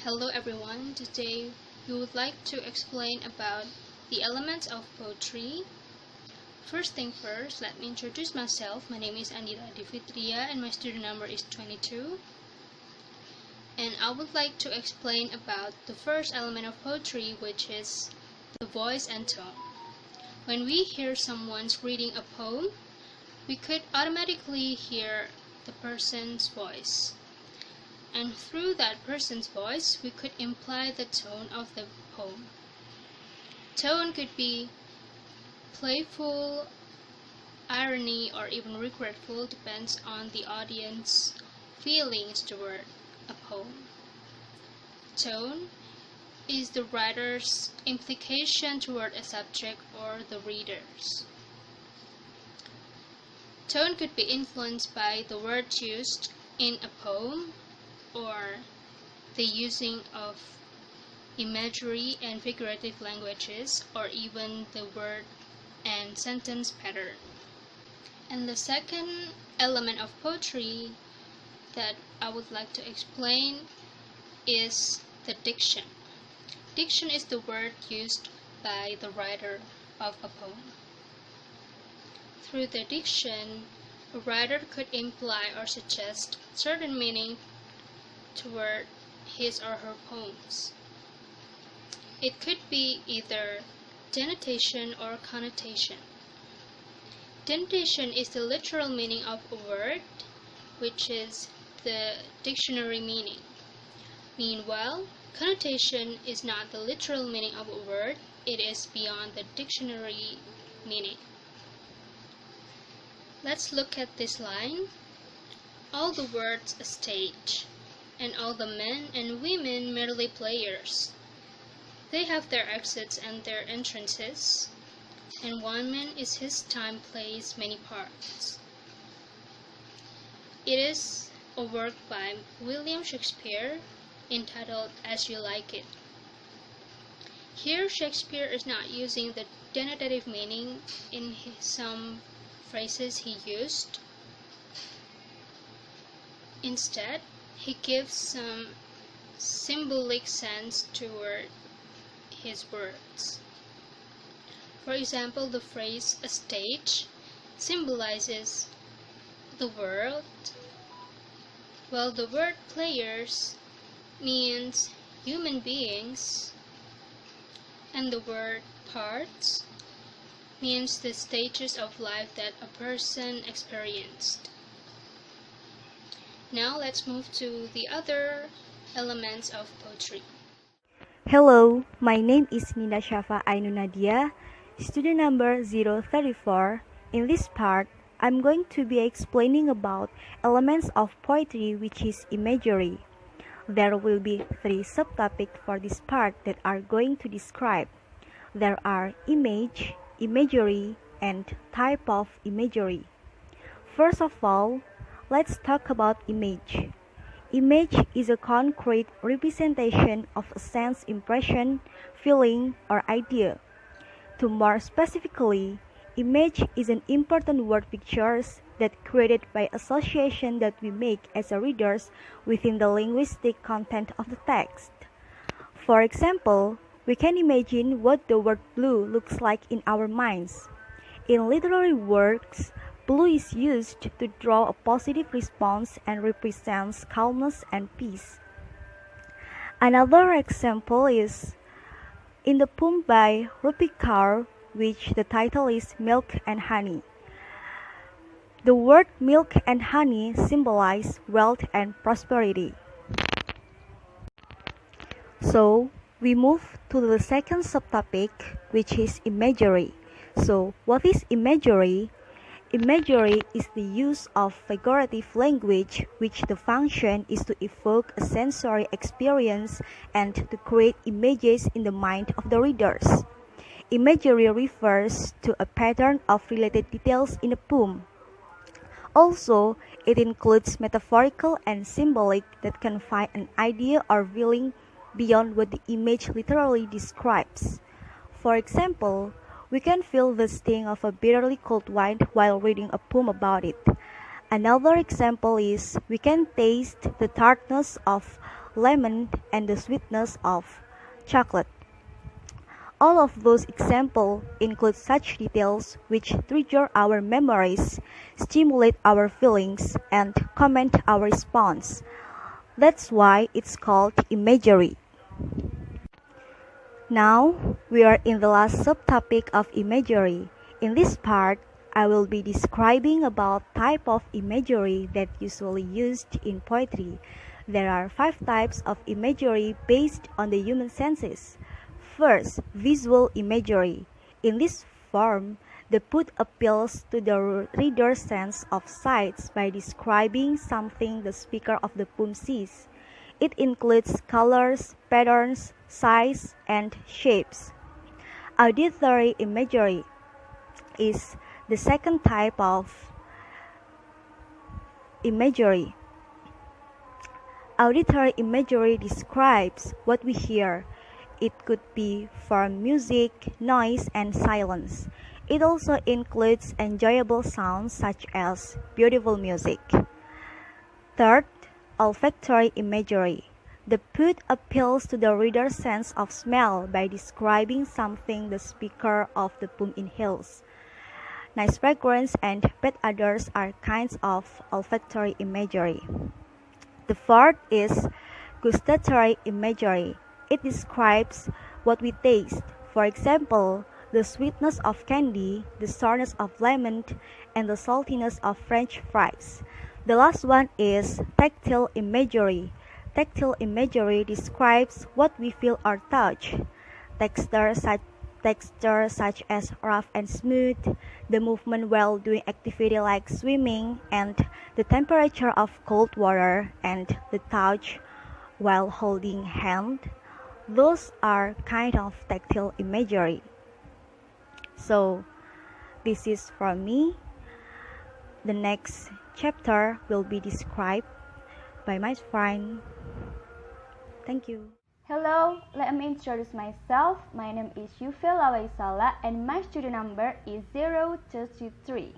Hello everyone, today we would like to explain about the elements of poetry. First thing first, let me introduce myself. My name is Andira Adi Fitria and my student number is 22. And I would like to explain about the first element of poetry, which is the voice and tone. When we hear someone's reading a poem, we could automatically hear the person's voice. And through that person's voice, we could imply the tone of the poem. Tone could be playful, irony, or even regretful, depends on the audience's feelings toward a poem. Tone is the writer's implication toward a subject or the readers. Tone could be influenced by the words used in a poem, or the using of imagery and figurative languages, or even the word and sentence pattern. And the second element of poetry that I would like to explain is the diction. Diction is the word used by the writer of a poem. Through the diction, a writer could imply or suggest certain meaning toward his or her poems. It could be either denotation or connotation. Denotation is the literal meaning of a word, which is the dictionary meaning. Meanwhile, connotation is not the literal meaning of a word, it is beyond the dictionary meaning. Let's look at this line. All the words a stage, and all the men and women merely players. They have their exits and their entrances, and one man is his time plays many parts. It is a work by William Shakespeare entitled As You Like It. Here Shakespeare is not using the denotative meaning in some phrases he used. Instead, he gives some symbolic sense toward his words. For example, the phrase a stage symbolizes the world, while the word players means human beings, and the word parts means the stages of life that a person experienced. Now let's move to the other elements of poetry. Hello, my name is Ninda Syafa Ainun Nadya, student number 034. In this part, I'm going to be explaining about elements of poetry, which is imagery. There will be 3 subtopics for this part that are going to describe. There are image, imagery, and type of imagery. First of all, let's talk about image. Image is a concrete representation of a sense impression, feeling, or idea. To more specifically, image is an important word pictures that created by association that we make as a readers within the linguistic content of the text. For example, we can imagine what the word blue looks like in our minds. In literary works, blue is used to draw a positive response and represents calmness and peace. Another example is in the poem by Rupi Kaur, which the title is Milk and Honey. The word milk and honey symbolize wealth and prosperity. So, we move to the second subtopic, which is imagery. So, what is imagery? Imagery is the use of figurative language, which the function is to evoke a sensory experience and to create images in the mind of the readers. Imagery refers to a pattern of related details in a poem. Also, it includes metaphorical and symbolic that convey an idea or feeling beyond what the image literally describes. For example, we can feel the sting of a bitterly cold wine while reading a poem about it. Another example is we can taste the tartness of lemon, and the sweetness of chocolate. All of those examples include such details which trigger our memories, stimulate our feelings, and comment our response. That's why it's called imagery. Now, we are in the last subtopic of imagery. In this part, I will be describing about type of imagery that usually used in poetry. There are 5 types of imagery based on the human senses. First, visual imagery. In this form, the poet appeals to the reader's sense of sight by describing something the speaker of the poem sees. It includes colors, patterns, size, and shapes. Auditory imagery is the second type of imagery. Auditory imagery describes what we hear. It could be from music, noise, and silence. It also includes enjoyable sounds such as beautiful music. Third, olfactory imagery. The poet appeals to the reader's sense of smell by describing something the speaker of the poem inhales. Nice fragrance and bad odors are kinds of olfactory imagery. The fourth is gustatory imagery. It describes what we taste. For example, the sweetness of candy, the sourness of lemon, and the saltiness of French fries. The last one is tactile imagery. Tactile imagery describes what we feel or touch. Texture such as rough and smooth, the movement while doing activity like swimming, and the temperature of cold water, and the touch while holding hand. Those are kind of tactile imagery. So, this is from me. The next chapter will be described by my friend. Thank you. Hello, let me introduce myself. My name is Yuve Lawaahiztsahla and my student number is 033.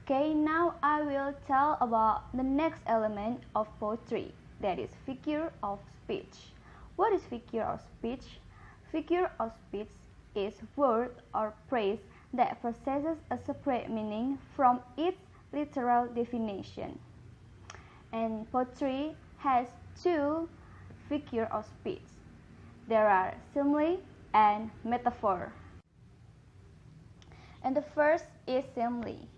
Okay, now I will tell about the next element of poetry, that is figure of speech. What is figure of speech? Figure of speech is word or phrase that possesses a separate meaning from its literal definition. And poetry has 2 figure of speech. There are simile and metaphor. And the first is simile.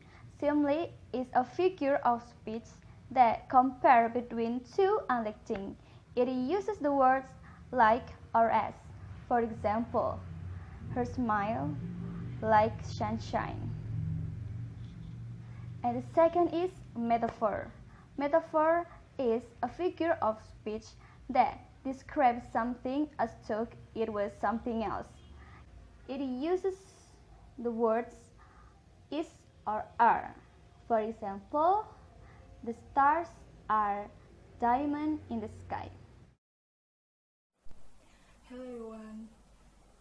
Simile is a figure of speech that compares between 2 unlike things. It uses the words like or as. For example, her smile like sunshine. And the second is metaphor. Metaphor is a figure of speech that describes something as though it was something else. It uses the words is or are. For example, the stars are diamond in the sky. Hello everyone,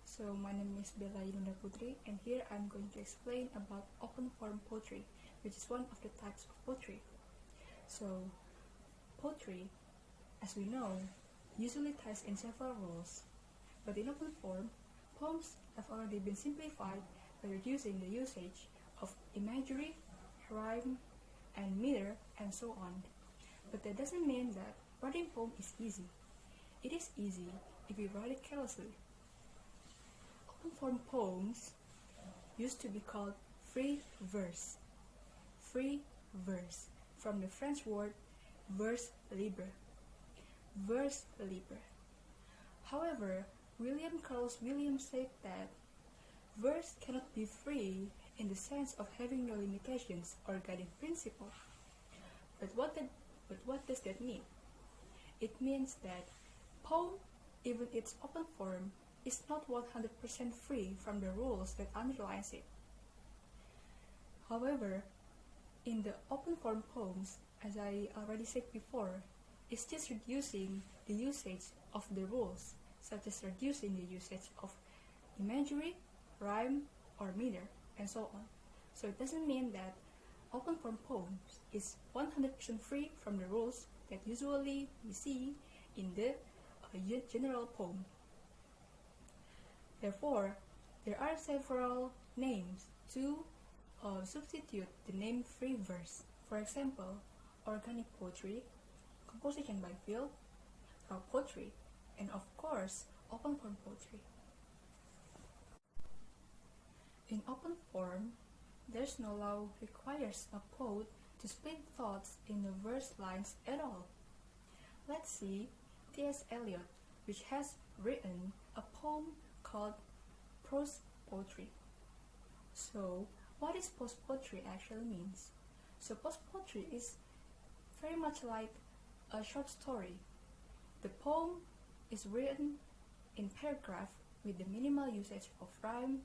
so my name is Yuninda Putri, and here I'm going to explain about open form poetry, which is one of the types of poetry. So, poetry, as we know, usually ties in several rules, but in open form, poems have already been simplified by reducing the usage of imagery, rhyme, and meter, and so on. But that doesn't mean that writing poem is easy. It is easy if you write it carelessly. Open form poems used to be called free verse. Free verse, from the French word vers libre. Vers libre. However, William Carlos Williams said that verse cannot be free in the sense of having no limitations or guiding principle. But what does that mean? It means that poem, even its open form, is not 100% free from the rules that underlies it. However, in the open form poems, as I already said before, it's just reducing the usage of the rules, such as reducing the usage of imagery, rhyme, or meter, and so on. So it doesn't mean that open form poems is 100% free from the rules that usually we see in the general poem. Therefore, there are several names to substitute the name free verse. For example, organic poetry, composition by field, raw poetry, and of course, open form poetry. In open form, there's no law requires a poet to split thoughts in the verse lines at all. Let's see T.S. Eliot, which has written a poem called prose poetry. So, what is prose poetry actually means? So, prose poetry is very much like a short story. The poem is written in paragraph with the minimal usage of rhyme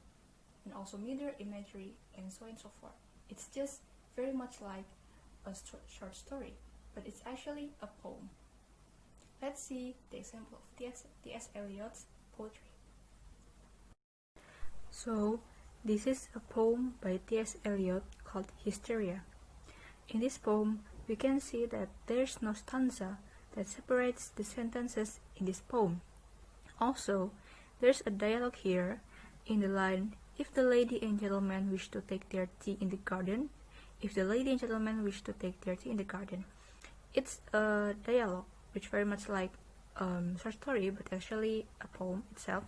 and also meter, imagery, and so on and so forth. It's just very much like a short story, but it's actually a poem. Let's see the example of T.S. Eliot's poetry. So, this is a poem by T.S. Eliot called Hysteria. In this poem, we can see that there's no stanza that separates the sentences in this poem. Also, there's a dialogue here in the line, if the lady and gentleman wish to take their tea in the garden, if the lady and gentleman wish to take their tea in the garden. It's a dialogue which very much like short story, but actually a poem itself.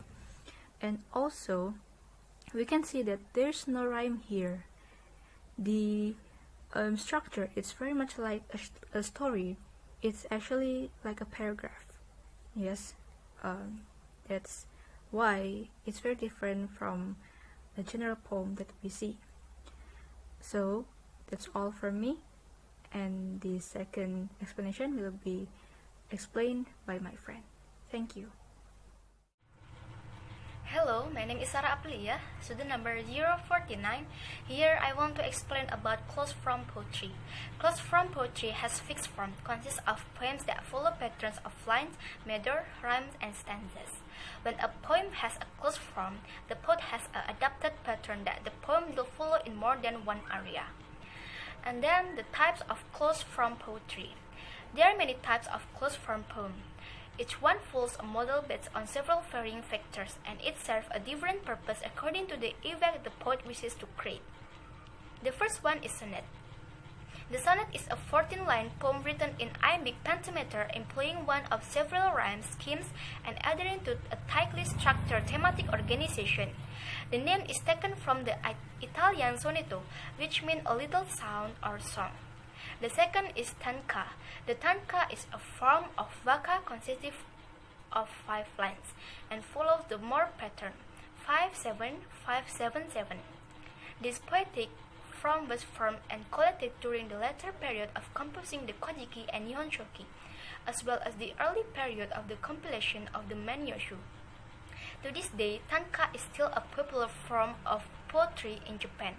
And also, we can see that there's no rhyme here. The structure, it's very much like a story. It's actually like a paragraph. Yes, that's why it's very different from the general poem that we see. So that's all from me, and the second explanation will be explained by my friend. Thank you. Hello, my name is Aprilia, student number 049. Here I want to explain about closed form poetry. Closed form poetry has fixed form, consists of poems that follow patterns of lines, meter, rhymes, and stanzas. When a poem has a closed form, the poet has an adapted pattern that the poem will follow in more than one area. And then the types of closed form poetry. There are many types of closed form poem. Each one follows a model based on several varying factors, and it serves a different purpose according to the effect the poet wishes to create. The first one is sonnet. The sonnet is a 14-line poem written in iambic pentameter, employing one of several rhyme schemes and adhering to a tightly structured thematic organization. The name is taken from the Italian sonetto, which means a little sound or song. The second is tanka. The tanka is a form of vaka consisting of 5 lines and follows the Moore pattern 5-7-5-7-7. This poetic form was formed and collected during the latter period of composing the Kojiki and Nihonshoki, as well as the early period of the compilation of the Manyoshu. To this day, tanka is still a popular form of poetry in Japan.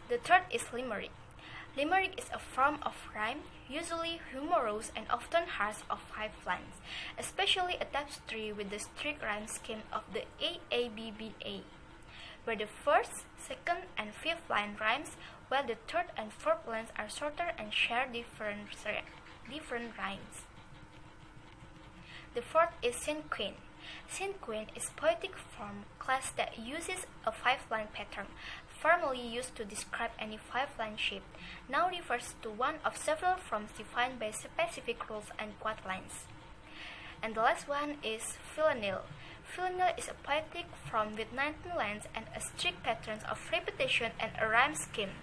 The third is limerick. Limerick is a form of rhyme, usually humorous and often harsh, of 5 lines, especially a tapestry with the strict rhyme scheme of the AABBA, where the first, second, and fifth line rhymes, while the third and fourth lines are shorter and share different rhymes. The fourth is cinquain. Cinquain is poetic form class that uses a 5-line pattern, formerly used to describe any 5-line shape, now refers to one of several forms defined by specific rules and quatrains. And the last one is villanelle. Villanelle is a poetic form with 19 lines and a strict pattern of repetition and a rhyme scheme.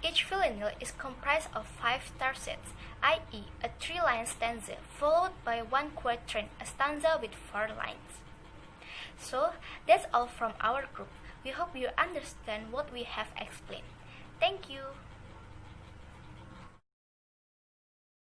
Each villanelle is comprised of 5 tercets, i.e. a 3-line stanza, followed by 1 quatrain, a stanza with 4 lines. So, that's all from our group. We hope you understand what we have explained. Thank you.